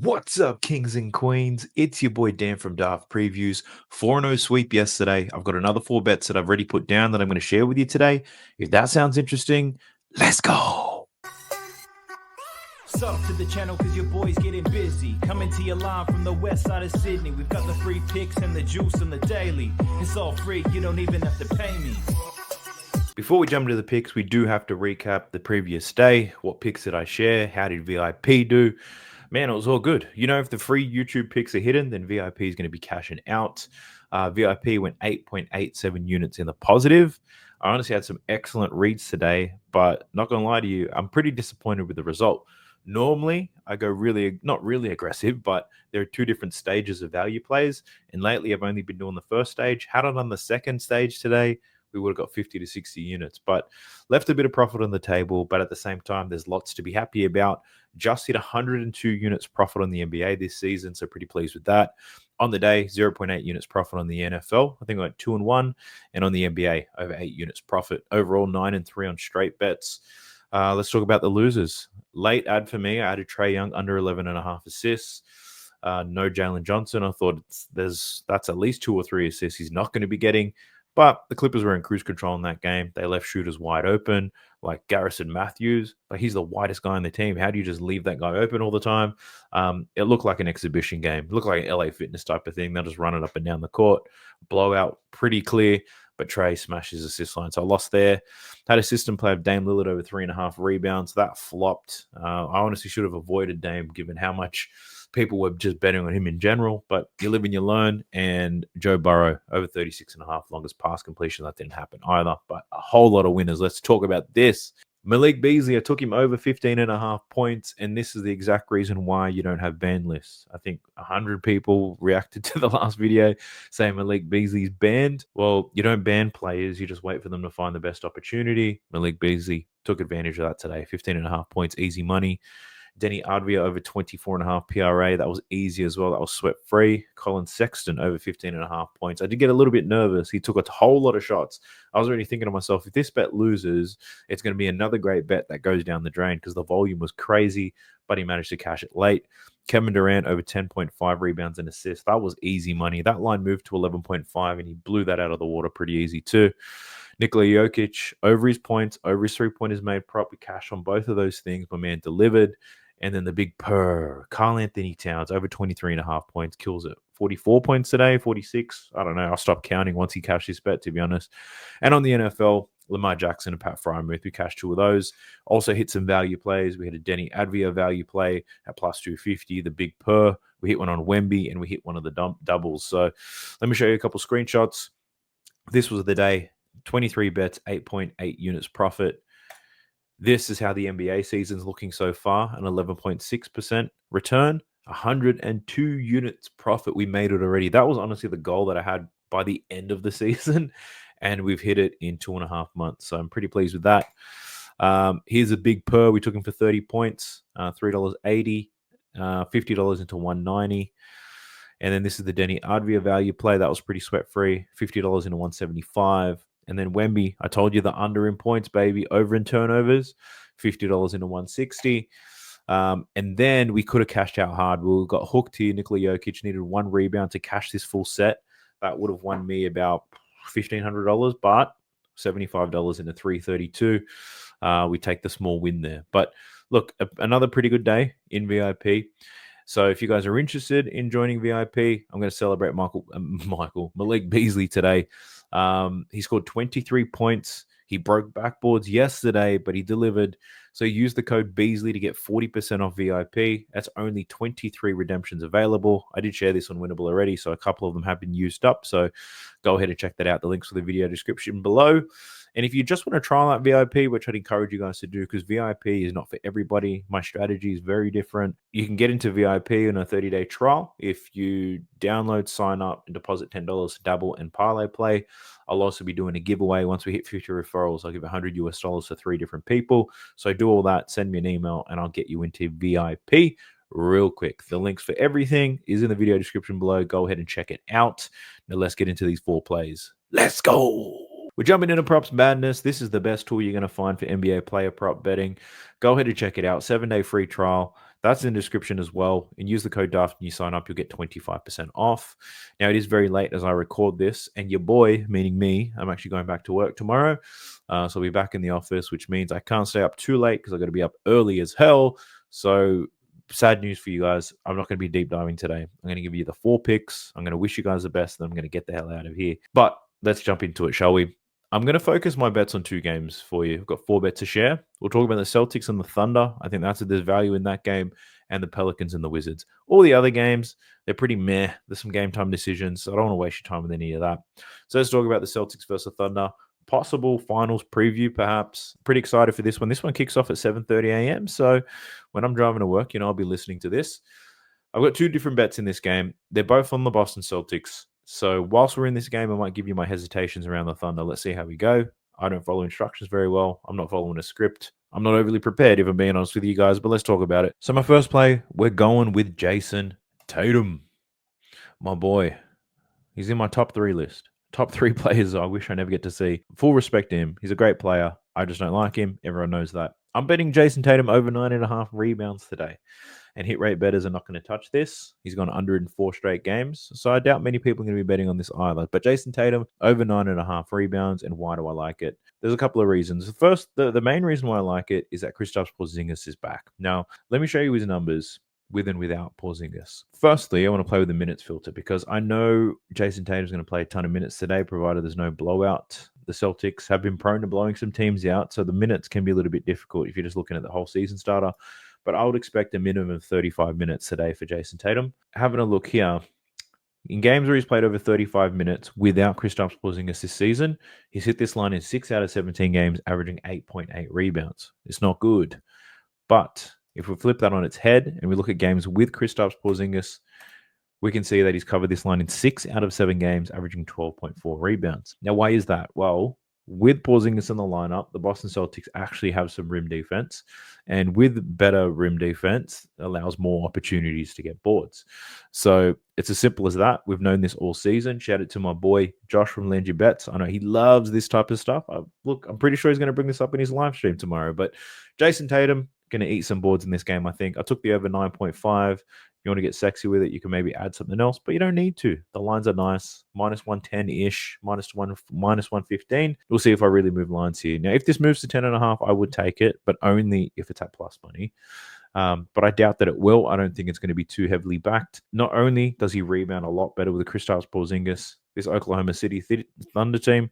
What's up, kings and queens? It's your boy Dan from Daft Previews. 4-0 sweep yesterday. I've got another 4 bets that I've already put down that I'm going to share with you today. If that sounds interesting, let's go. Sub to the channel cause your boy's getting busy. Coming to your line from the west side of Sydney. We've got the free picks and the juice and the daily. It's all free, you don't even have to pay me. Before we jump into the picks, we do have to recap the previous day. What picks did I share? How did VIP do? Man, it was all good. You know, if the free YouTube picks are hidden, then VIP is going to be cashing out. VIP went 8.87 units in the positive. I honestly had some excellent reads today, but not going to lie to you, I'm pretty disappointed with the result. Normally, I go not really aggressive, but there are two different stages of value plays. And lately, I've only been doing the first stage. Had it on the second stage today, we would have got 50 to 60 units, but left a bit of profit on the table. But at the same time, there's lots to be happy about. Just hit 102 units profit on the NBA this season, so pretty pleased with that. On the day, 0.8 units profit on the NFL. I think I went 2-1, and on the NBA, over 8 units profit. Overall, 9-3 on straight bets. Let's talk about the losers. Late ad for me. I added Trae Young under 11.5 assists. No Jalen Johnson. I thought that's at least 2 or 3 assists he's not going to be getting. But the Clippers were in cruise control in that game. They left shooters wide open, like Garrison Matthews. Like, he's the widest guy on the team. How do you just leave that guy open all the time? It looked like an exhibition game. It looked like an LA Fitness type of thing. They'll just run it up and down the court. Blowout, pretty clear. But Trae smashed his assist line. So I lost there. Had a system play of Dame Lillard over 3.5 rebounds. That flopped. I honestly should have avoided Dame given how much people were just betting on him in general, but you live and you learn. And Joe Burrow over 36.5 longest pass completion. That didn't happen either, but a whole lot of winners. Let's talk about this. Malik Beasley, I took him over 15.5 points, and this is the exact reason why you don't have ban lists. I think 100 people reacted to the last video saying Malik Beasley's banned. Well, you don't ban players, you just wait for them to find the best opportunity. Malik Beasley took advantage of that today. 15.5 points, easy money. Denny Advia over 24.5 PRA. That was easy as well. That was sweat free. Colin Sexton over 15.5 points. I did get a little bit nervous. He took a whole lot of shots. I was already thinking to myself, if this bet loses, it's going to be another great bet that goes down the drain because the volume was crazy, but he managed to cash it late. Kevin Durant over 10.5 rebounds and assists. That was easy money. That line moved to 11.5, and he blew that out of the water pretty easy too. Nikola Jokic over his points, over his 3-pointers made prop. We cash on both of those things. My man delivered. And then the big Karl Anthony Towns over 23.5 points, kills it. 44 points today, 46. I don't know. I'll stop counting once he cashed his bet, to be honest. And on the NFL, Lamar Jackson and Pat Frymuth, we cashed 2 of those. Also hit some value plays. We had a Denny Advia value play at plus 250, the big we hit one on Wemby, and we hit one of the doubles. So let me show you a couple screenshots. This was the day. 23 bets, 8.8 units profit. This is how the NBA season's looking so far, an 11.6% return, 102 units profit. We made it already. That was honestly the goal that I had by the end of the season, and we've hit it in 2.5 months. So I'm pretty pleased with that. Here's a big we took him for 30 points, $3.80, $50 into 190. And then this is the Denny Advia value play. That was pretty sweat-free, $50 into 175. And then Wemby, I told you the under in points, baby, over in turnovers, $50 into 160. And then we could have cashed out hard. We got hooked here. Nikola Jokic needed 1 rebound to cash this full set. That would have won me about $1,500, but $75 into 332. We take the small win there. But look, another pretty good day in VIP. So if you guys are interested in joining VIP, I'm going to celebrate Malik Beasley today. He scored 23 points. He broke backboards yesterday, but he delivered. So use the code Beasley to get 40% off VIP. That's only 23 redemptions available. I did share this on Winnable already, so a couple of them have been used up. So go ahead and check that out. The links for the video description below. And if you just want to try out VIP, which I'd encourage you guys to do because VIP is not for everybody. My strategy is very different. You can get into VIP in a 30-day trial if you download, sign up, and deposit $10 to Dabble and Parlay Play. I'll also be doing a giveaway once we hit 50 referrals. I'll give $100 to 3 different people. So do all that, send me an email, and I'll get you into VIP real quick. The links for everything is in the video description below. Go ahead and check it out. Now let's get into these 4 plays. Let's go. We're jumping into props madness. This is the best tool you're going to find for NBA player prop betting. Go ahead and check it out. 7-day free trial. That's in the description as well. And use the code DAFT when you sign up. You'll get 25% off. Now, it is very late as I record this. And your boy, meaning me, I'm actually going back to work tomorrow. So I'll be back in the office, which means I can't stay up too late because I've got to be up early as hell. So sad news for you guys. I'm not going to be deep diving today. I'm going to give you the 4 picks. I'm going to wish you guys the best. And I'm going to get the hell out of here. But let's jump into it, shall we? I'm going to focus my bets on 2 games for you. I've got 4 bets to share. We'll talk about the Celtics and the Thunder. I think there's value in that game, and the Pelicans and the Wizards. All the other games, they're pretty meh. There's some game time decisions, so I don't want to waste your time with any of that. So let's talk about the Celtics versus the Thunder. Possible finals preview, perhaps. Pretty excited for this one. This one kicks off at 7:30 a.m. So when I'm driving to work, I'll be listening to this. I've got 2 different bets in this game. They're both on the Boston Celtics. So whilst we're in this game, I might give you my hesitations around the Thunder. Let's see how we go. I don't follow instructions very well. I'm not following a script. I'm not overly prepared, if I'm being honest with you guys, but let's talk about it. So my first play, we're going with Jason Tatum. My boy. He's in my top 3 list. Top 3 players I wish I never get to see. Full respect to him. He's a great player. I just don't like him. Everyone knows that. I'm betting Jason Tatum over 9.5 rebounds today. And hit rate bettors are not going to touch this. He's gone under in 4 straight games. So I doubt many people are going to be betting on this either. But Jason Tatum, over 9.5 rebounds. And why do I like it? There's a couple of reasons. First, the main reason why I like it is that Kristaps Porzingis is back. Now, let me show you his numbers with and without Porzingis. Firstly, I want to play with the minutes filter because I know Jason Tatum's going to play a ton of minutes today, provided there's no blowout. The Celtics have been prone to blowing some teams out, so the minutes can be a little bit difficult if you're just looking at the whole season starter. But I would expect a minimum of 35 minutes today for Jason Tatum. Having a look here, in games where he's played over 35 minutes without Kristaps Porzingis this season, he's hit this line in 6 out of 17 games, averaging 8.8 rebounds. It's not good. But if we flip that on its head and we look at games with Kristaps Porzingis, we can see that he's covered this line in 6 out of 7 games, averaging 12.4 rebounds. Now, why is that? Well, with Porzingis in the lineup, the Boston Celtics actually have some rim defense. And with better rim defense, it allows more opportunities to get boards. So it's as simple as that. We've known this all season. Shout out to my boy, Josh from Land Your Bets. I know he loves this type of stuff. I'm pretty sure he's going to bring this up in his live stream tomorrow. But Jason Tatum, going to eat some boards in this game, I think. I took the over 9.5. If you want to get sexy with it, you can maybe add something else, but you don't need to. The lines are nice. Minus 110-ish, minus 115. We'll see if I really move lines here. Now, if this moves to 10.5, I would take it, but only if it's at plus money. But I doubt that it will. I don't think it's going to be too heavily backed. Not only does he rebound a lot better with the Kristaps Porzingis, this Oklahoma City Thunder team,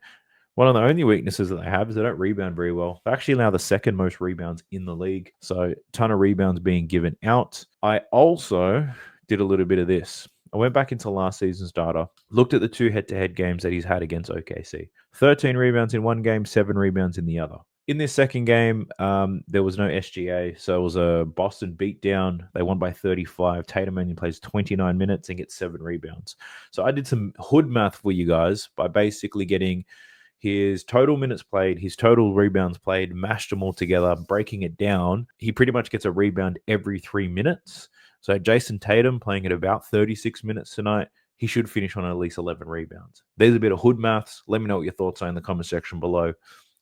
one of the only weaknesses that they have is they don't rebound very well. They actually allow the 2nd most rebounds in the league. So a ton of rebounds being given out. I also did a little bit of this. I went back into last season's data, looked at the 2 head-to-head games that he's had against OKC. 13 rebounds in one game, 7 rebounds in the other. In this second game, there was no SGA, so it was a Boston beatdown. They won by 35. Tatum only plays 29 minutes and gets 7 rebounds. So I did some hood math for you guys by basically getting his total minutes played, his total rebounds played, mashed them all together, breaking it down. He pretty much gets a rebound every 3 minutes. So Jason Tatum playing at about 36 minutes tonight, he should finish on at least 11 rebounds. There's a bit of hood maths. Let me know what your thoughts are in the comment section below.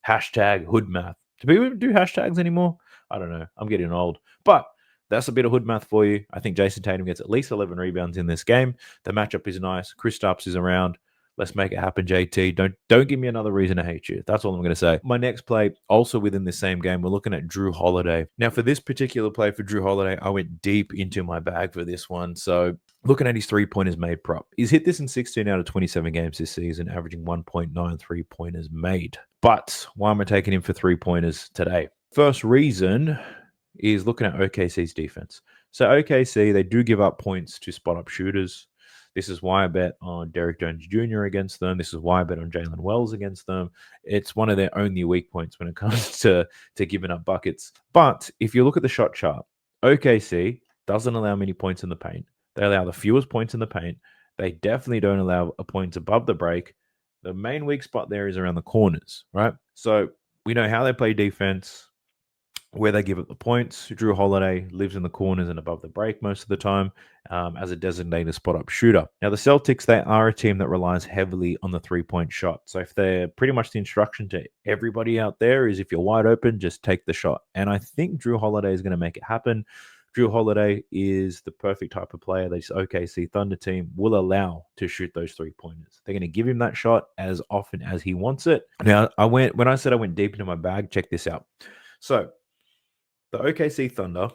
Hashtag hood math. Do people even do hashtags anymore? I don't know. I'm getting old. But that's a bit of hood math for you. I think Jason Tatum gets at least 11 rebounds in this game. The matchup is nice. Kristaps is around. Let's make it happen, JT. Don't give me another reason to hate you. That's all I'm going to say. My next play, also within the same game, we're looking at Drew Holiday. Now, for this particular play for Drew Holiday, I went deep into my bag for this one. So looking at his 3-pointers made prop. He's hit this in 16 out of 27 games this season, averaging 1.9 3-pointers made. But why am I taking him for 3-pointers today? First reason is looking at OKC's defense. So OKC, they do give up points to spot-up shooters. This is why I bet on Derrick Jones Jr. against them. This is why I bet on Jalen Wells against them. It's one of their only weak points when it comes to giving up buckets. But if you look at the shot chart, OKC doesn't allow many points in the paint. They allow the fewest points in the paint. They definitely don't allow a point above the break. The main weak spot there is around the corners, right? So we know how they play defense, where they give up the points. Drew Holiday lives in the corners and above the break most of the time as a designated spot-up shooter. Now, the Celtics, they are a team that relies heavily on the 3-point shot. So if they're pretty much the instruction to everybody out there is if you're wide open, just take the shot. And I think Drew Holiday is going to make it happen. Drew Holiday is the perfect type of player this OKC Thunder team will allow to shoot those 3-pointers. They're going to give him that shot as often as he wants it. Now, when I said I went deep into my bag, check this out. So the OKC Thunder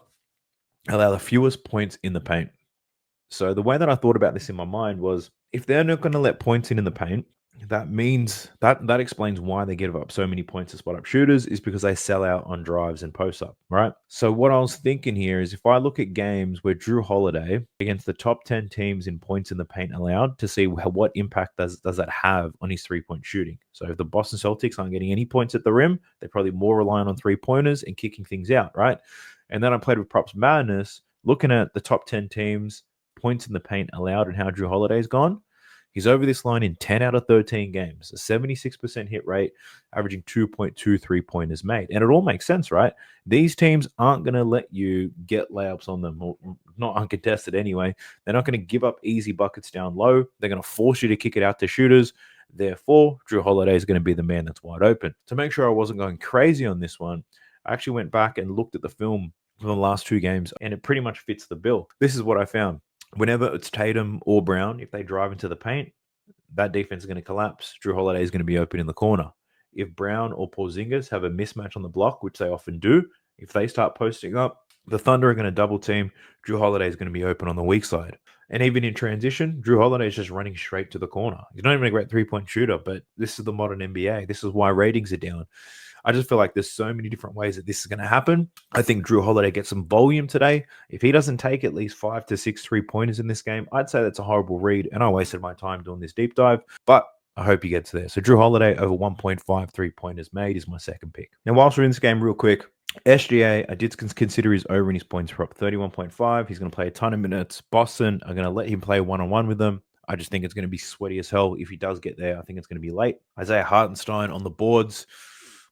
allow the fewest points in the paint. So the way that I thought about this in my mind was, if they're not going to let points in the paint, that means that explains why they give up so many points to spot up shooters, is because they sell out on drives and post up, right? So what I was thinking here is, if I look at games where Drew Holiday against the top 10 teams in points in the paint allowed, to see what impact does that have on his 3-point shooting. So if the Boston Celtics aren't getting any points at the rim, they're probably more reliant on 3-pointers and kicking things out, right? And then I played with Props Madness, looking at the top 10 teams, points in the paint allowed, and how Drew Holiday's gone. He's over this line in 10 out of 13 games, a 76% hit rate, averaging 2.2 3-pointers made. And it all makes sense, right? These teams aren't going to let you get layups on them, or not uncontested anyway. They're not going to give up easy buckets down low. They're going to force you to kick it out to shooters. Therefore, Drew Holiday is going to be the man that's wide open. To make sure I wasn't going crazy on this one, I actually went back and looked at the film from the last 2 games, and it pretty much fits the bill. This is what I found. Whenever it's Tatum or Brown, if they drive into the paint, that defense is going to collapse. Drew Holiday is going to be open in the corner. If Brown or Porzingis have a mismatch on the block, which they often do, if they start posting up, the Thunder are going to double team. Drew Holiday is going to be open on the weak side. And even in transition, Drew Holiday is just running straight to the corner. He's not even a great 3-point shooter, but this is the modern NBA. This is why ratings are down. I just feel like there's so many different ways that this is going to happen. I think Drew Holiday gets some volume today. If he doesn't take at least 5 to 6 3-pointers in this game, I'd say that's a horrible read, and I wasted my time doing this deep dive, but I hope he gets there. So Drew Holiday over 1.5 3-pointers made is my second pick. Now, whilst we're in this game real quick, SGA, I did consider his over in his points prop, 31.5. He's going to play a ton of minutes. Boston are going to let him play one-on-one with them. I just think it's going to be sweaty as hell if he does get there. I think it's going to be late. Isaiah Hartenstein on the boards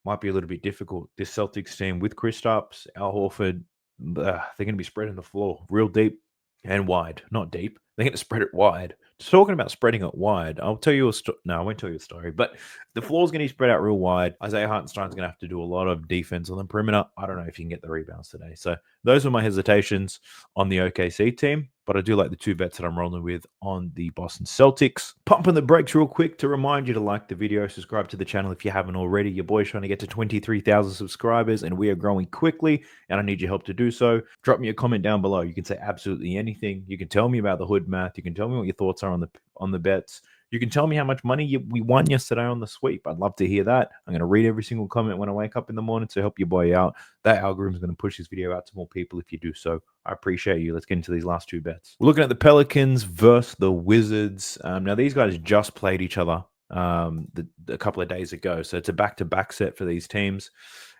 might be a little bit difficult. This Celtics team with Kristaps, Al Horford, they're going to be spreading the floor real deep and wide. Not deep. They're going to spread it wide. Just talking about spreading it wide, I'll tell you a story. No, I won't tell you a story. But the floor's going to be spread out real wide. Isaiah Hartenstein's going to have to do a lot of defense on the perimeter. I don't know if he can get the rebounds today. So those are my hesitations on the OKC team. But I do like the 2 bets that I'm rolling with on the Boston Celtics. Pumping the brakes real quick to remind you to like the video, subscribe to the channel if you haven't already. Your boy's trying to get to 23,000 subscribers, and we are growing quickly, and I need your help to do so. Drop me a comment down below. You can say absolutely anything. You can tell me about the hood math. You can tell me what your thoughts are on the bets. You can tell me how much money we won yesterday on the sweep. I'd love to hear that. I'm going to read every single comment when I wake up in the morning to help your boy out. That algorithm is going to push this video out to more people if you do so. I appreciate you. Let's get into these last 2 bets. We're looking at the Pelicans versus the Wizards. Now, these guys just played each other a couple of days ago. So it's a back-to-back set for these teams.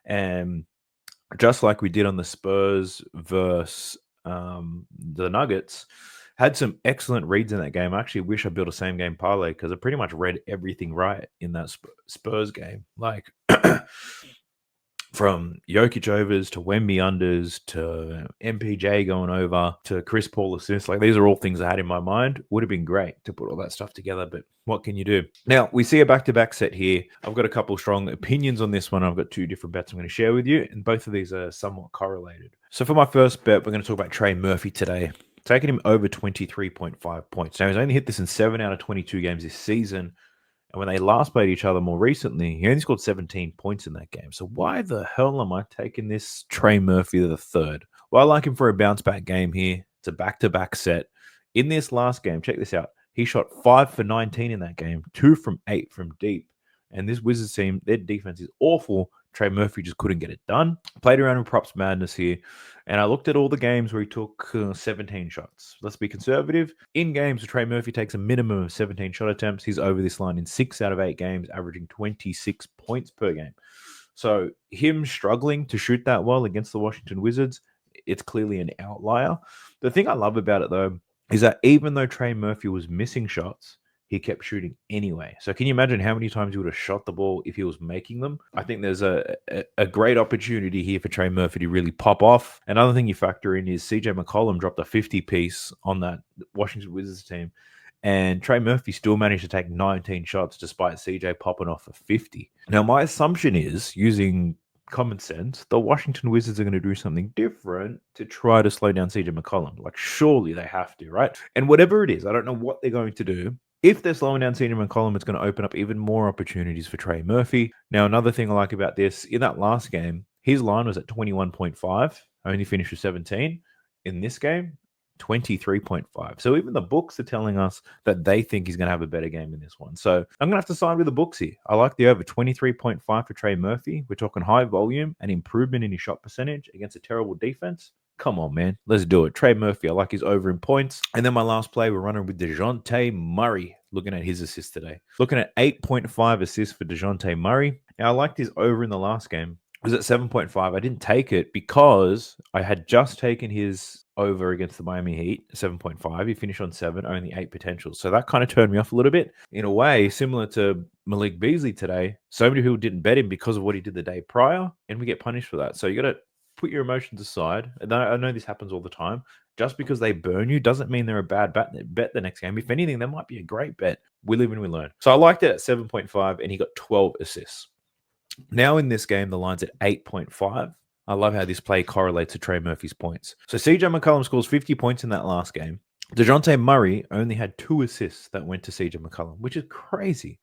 And just like we did on the Spurs versus the Nuggets, had some excellent reads in that game. I actually wish I built a same game parlay, because I pretty much read everything right in that Spurs game. Like from Jokic overs to Wemby unders to MPJ going over to Chris Paul assists. Like, these are all things I had in my mind. Would have been great to put all that stuff together, but what can you do? Now, we see a back-to-back set here. I've got a couple strong opinions on this one. I've got 2 different bets I'm going to share with you, and both of these are somewhat correlated. So for my first bet, we're going to talk about Trey Murphy today. Taking him over 23.5 points. Now, he's only hit this in 7 out of 22 games this season. And when they last played each other more recently, he only scored 17 points in that game. So why the hell am I taking this Trey Murphy the third? Well, I like him for a bounce-back game here. It's a back-to-back set. In this last game, check this out. He shot 5 for 19 in that game, 2 from 8 from deep. And this Wizards team, their defense is awful. Trey Murphy just couldn't get it done. Played around with Props Madness here, and I looked at all the games where he took 17 shots. Let's be conservative. In games where Trey Murphy takes a minimum of 17 shot attempts, he's over this line in 6 out of 8 games, averaging 26 points per game. So him struggling to shoot that well against the Washington Wizards, it's clearly an outlier. The thing I love about it, though, is that even though Trey Murphy was missing shots, he kept shooting anyway. So can you imagine how many times he would have shot the ball if he was making them? I think there's a great opportunity here for Trey Murphy to really pop off. Another thing you factor in is CJ McCollum dropped a 50 piece on that Washington Wizards team, and Trey Murphy still managed to take 19 shots despite CJ popping off a 50. Now, my assumption is, using common sense, the Washington Wizards are going to do something different to try to slow down CJ McCollum. Like, surely they have to, right? And whatever it is, I don't know what they're going to do. If they're slowing down CJ McCollum, it's going to open up even more opportunities for Trey Murphy. Now, another thing I like about this, in that last game, his line was at 21.5, only finished with 17. In this game, 23.5. So even the books are telling us that they think he's going to have a better game in this one. So I'm going to have to side with the books here. I like the over 23.5 for Trey Murphy. We're talking high volume and improvement in his shot percentage against a terrible defense. Come on, man. Let's do it. Trey Murphy, I like his over in points. And then my last play, we're running with DeJounte Murray. Looking at his assists today. Looking at 8.5 assists for DeJounte Murray. Now, I liked his over in the last game. It was at 7.5. I didn't take it because I had just taken his over against the Miami Heat, 7.5. He finished on 7, only 8 potentials. So that kind of turned me off a little bit. In a way, similar to Malik Beasley today, so many people didn't bet him because of what he did the day prior, and we get punished for that. So you got to put your emotions aside. And I know this happens all the time. Just because they burn you doesn't mean they're a bad bet the next game. If anything, that might be a great bet. We live and we learn. So I liked it at 7.5, and he got 12 assists. Now in this game, the line's at 8.5. I love how this play correlates to Trey Murphy's points. So CJ McCollum scores 50 points in that last game. DeJounte Murray only had 2 assists that went to CJ McCollum, which is crazy.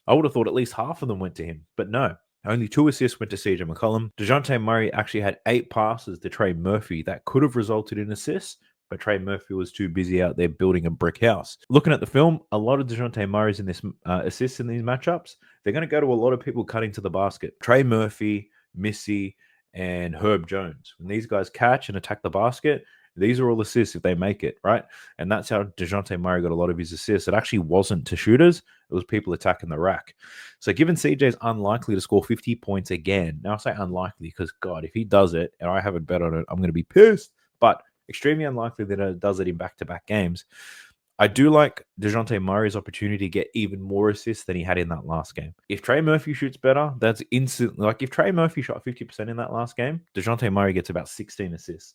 I would have thought at least half of them went to him, but no. Only 2 assists went to CJ McCollum. DeJounte Murray actually had 8 passes to Trey Murphy that could have resulted in assists, but Trey Murphy was too busy out there building a brick house. Looking at the film, a lot of DeJounte Murray's in this assists in these matchups, they're going to go to a lot of people cutting to the basket. Trey Murphy, Missy, and Herb Jones. When these guys catch and attack the basket, these are all assists if they make it, right? And that's how DeJounte Murray got a lot of his assists. It actually wasn't to shooters. It was people attacking the rack. So given CJ's unlikely to score 50 points again, now I say unlikely because, God, if he does it and I haven't bet on it, I'm going to be pissed. But extremely unlikely that it does it in back-to-back games. I do like DeJounte Murray's opportunity to get even more assists than he had in that last game. If Trey Murphy shoots better, that's instant. Like if Trey Murphy shot 50% in that last game, DeJounte Murray gets about 16 assists.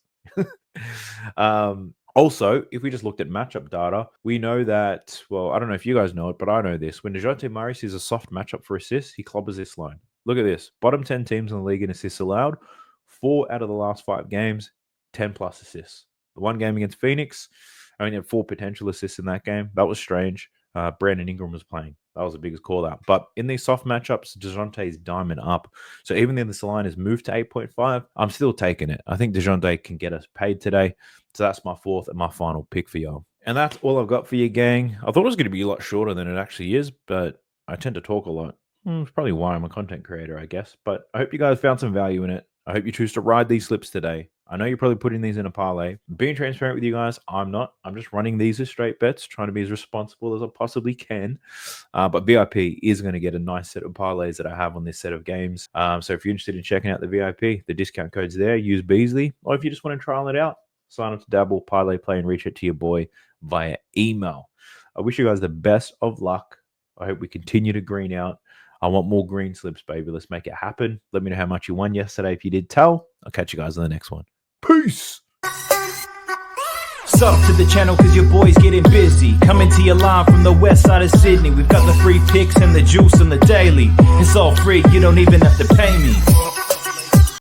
Also, if we just looked at matchup data, we know that, well, I don't know if you guys know it, but I know this. When DeJounte Murray sees a soft matchup for assists, he clobbers this line. Look at this. Bottom 10 teams in the league in assists allowed. 4 out of the last 5 games, 10 plus assists. The one game against Phoenix, I only had 4 potential assists in that game. That was strange. Brandon Ingram was playing. That was the biggest call out. But in these soft matchups, DeJounte is diamond up. So even though this line has moved to 8.5, I'm still taking it. I think DeJounte can get us paid today. So that's my 4th and my final pick for y'all. And that's all I've got for you, gang. I thought it was going to be a lot shorter than it actually is, but I tend to talk a lot. It's probably why I'm a content creator, I guess. But I hope you guys found some value in it. I hope you choose to ride these slips today. I know you're probably putting these in a parlay. Being transparent with you guys, I'm not. I'm just running these as straight bets, trying to be as responsible as I possibly can. But VIP is going to get a nice set of parlays that I have on this set of games. So if you're interested in checking out the VIP, the discount code's there. Use Beasley. Or if you just want to trial it out, sign up to Dabble, Parlay Play, and reach out to your boy via email. I wish you guys the best of luck. I hope we continue to green out. I want more green slips, baby. Let's make it happen. Let me know how much you won yesterday if you did tell. I'll catch you guys on the next one. Peace. Sub to the channel cause your boy's getting busy. Coming to your line from the west side of Sydney. We've got the free picks and the juice on the daily. It's all free, you don't even have to pay me.